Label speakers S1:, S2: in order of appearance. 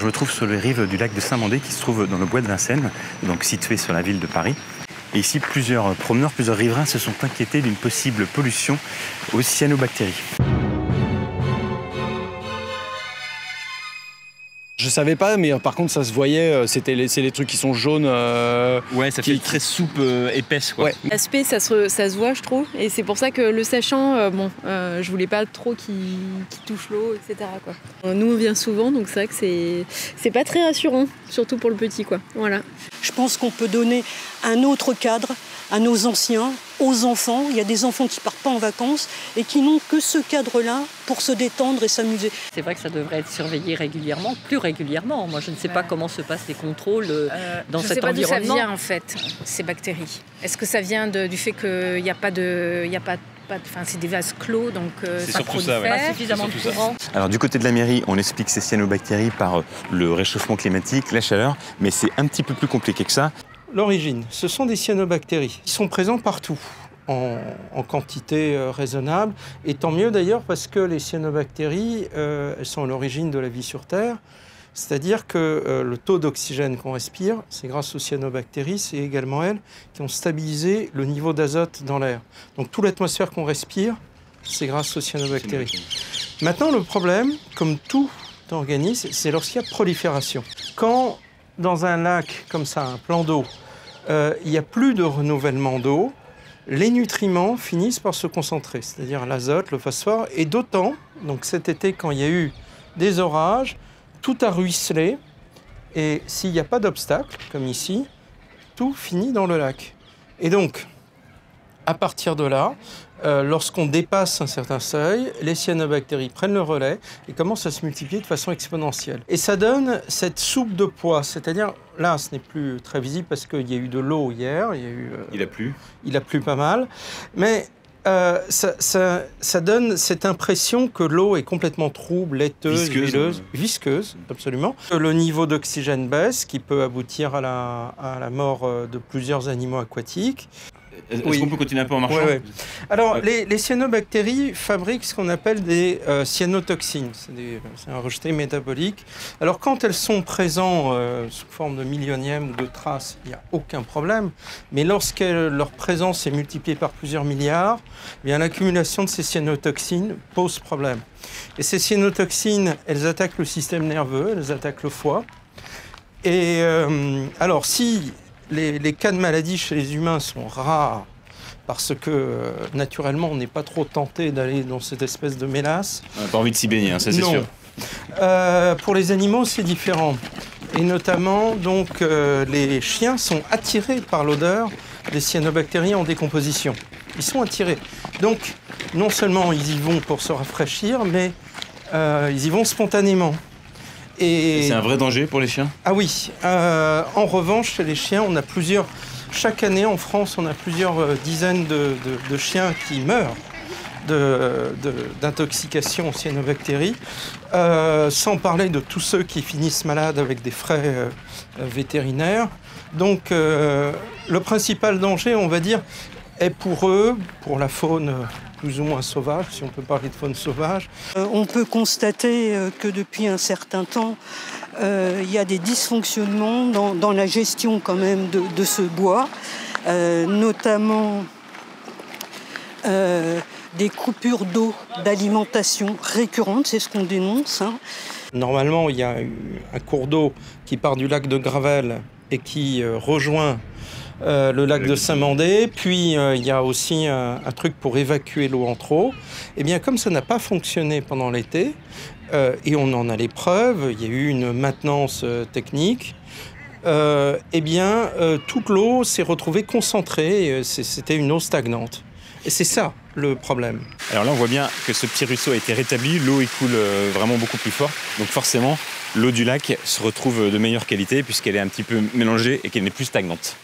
S1: Je me trouve sur les rives du lac de Saint-Mandé qui se trouve dans le bois de Vincennes, donc situé sur la ville de Paris. Et ici, plusieurs promeneurs, plusieurs riverains se sont inquiétés d'une possible pollution aux cyanobactéries.
S2: Je savais pas, mais par contre ça se voyait, c'est les trucs qui sont jaunes.
S1: Ouais, ça fait une très soupe épaisse, quoi.
S2: Ouais.
S3: L'aspect, ça se voit, je trouve. Et c'est pour ça que le sachant, je voulais pas trop qu'il touche l'eau, etc., quoi. Nous, on vient souvent, donc c'est vrai que c'est pas très rassurant, surtout pour le petit, quoi. Voilà.
S4: Je pense qu'on peut donner un autre cadre à nos anciens, aux enfants. Il y a des enfants qui partent pas en vacances et qui n'ont que ce cadre-là pour se détendre et s'amuser.
S5: C'est vrai que ça devrait être surveillé régulièrement, plus régulièrement. Moi, je ne sais pas comment se passent les contrôles dans cet environnement.
S6: Je ne sais pas d'où ça vient, en fait, ces bactéries. Est-ce que ça vient du fait qu'il n'y a pas de... Enfin, c'est des vases clos, donc ça prolifère.
S5: Pas suffisamment de courant.
S1: Alors du côté de la mairie, on explique ces cyanobactéries par le réchauffement climatique, la chaleur, mais c'est un petit peu plus compliqué que ça.
S7: L'origine, ce sont des cyanobactéries. Ils sont présents partout, en quantité raisonnable. Et tant mieux d'ailleurs parce que les cyanobactéries, elles sont à l'origine de la vie sur Terre. C'est-à-dire que le taux d'oxygène qu'on respire, c'est grâce aux cyanobactéries, c'est également elles qui ont stabilisé le niveau d'azote dans l'air. Donc toute l'atmosphère qu'on respire, c'est grâce aux cyanobactéries. Maintenant, le problème, comme tout organisme, c'est lorsqu'il y a prolifération. Quand dans un lac comme ça, un plan d'eau, il n'y a plus de renouvellement d'eau, les nutriments finissent par se concentrer, c'est-à-dire l'azote, le phosphore, et d'autant, donc cet été quand il y a eu des orages, tout a ruisselé, et s'il n'y a pas d'obstacle, comme ici, tout finit dans le lac. Et donc, à partir de là, lorsqu'on dépasse un certain seuil, les cyanobactéries prennent le relais et commencent à se multiplier de façon exponentielle. Et ça donne cette soupe de pois, c'est-à-dire, là, ce n'est plus très visible parce qu'il y a eu de l'eau hier,
S1: Il a plu.
S7: Il a plu pas mal, mais ça donne cette impression que l'eau est complètement trouble, laiteuse, huileuse, visqueuse, absolument. Le niveau d'oxygène baisse, qui peut aboutir à la mort de plusieurs animaux aquatiques.
S1: Est-ce qu'on peut continuer un peu en marchant?
S7: Oui. Alors, les cyanobactéries fabriquent ce qu'on appelle des cyanotoxines. C'est un rejeté métabolique. Alors, quand elles sont présentes sous forme de millionième ou de traces, il n'y a aucun problème. Mais lorsque leur présence est multipliée par plusieurs milliards, eh bien, l'accumulation de ces cyanotoxines pose problème. Et ces cyanotoxines, elles attaquent le système nerveux, elles attaquent le foie. Et alors, si les cas de maladie chez les humains sont rares parce que naturellement on n'est pas trop tenté d'aller dans cette espèce de mélasse.
S1: On n'a pas envie de s'y baigner, hein, ça c'est sûr.
S7: Pour les animaux c'est différent. Et notamment donc les chiens sont attirés par l'odeur des cyanobactéries en décomposition. Ils sont attirés. Donc non seulement ils y vont pour se rafraîchir, mais ils y vont spontanément.
S1: Et c'est un vrai danger pour les chiens?
S7: Ah oui. En revanche, chez les chiens, on a chaque année en France, on a plusieurs dizaines de chiens qui meurent d'intoxication aux cyanobactéries, sans parler de tous ceux qui finissent malades avec des frais vétérinaires. Donc, le principal danger, on va dire, est pour eux, pour la faune plus ou moins sauvage, si on peut parler de faune sauvage.
S4: On peut constater que depuis un certain temps, il y a des dysfonctionnements dans la gestion quand même de ce bois, notamment des coupures d'eau d'alimentation récurrentes, c'est ce qu'on dénonce.
S7: Normalement, il y a un cours d'eau qui part du lac de Gravel et qui rejoint le lac de Saint-Mandé, puis il y a aussi un truc pour évacuer l'eau en trop. Eh bien, comme ça n'a pas fonctionné pendant l'été, et on en a les preuves, il y a eu une maintenance technique, eh bien, toute l'eau s'est retrouvée concentrée, c'était une eau stagnante. Et c'est ça le problème.
S1: Alors là, on voit bien que ce petit ruisseau a été rétabli, l'eau coule vraiment beaucoup plus fort, donc forcément, l'eau du lac se retrouve de meilleure qualité puisqu'elle est un petit peu mélangée et qu'elle n'est plus stagnante.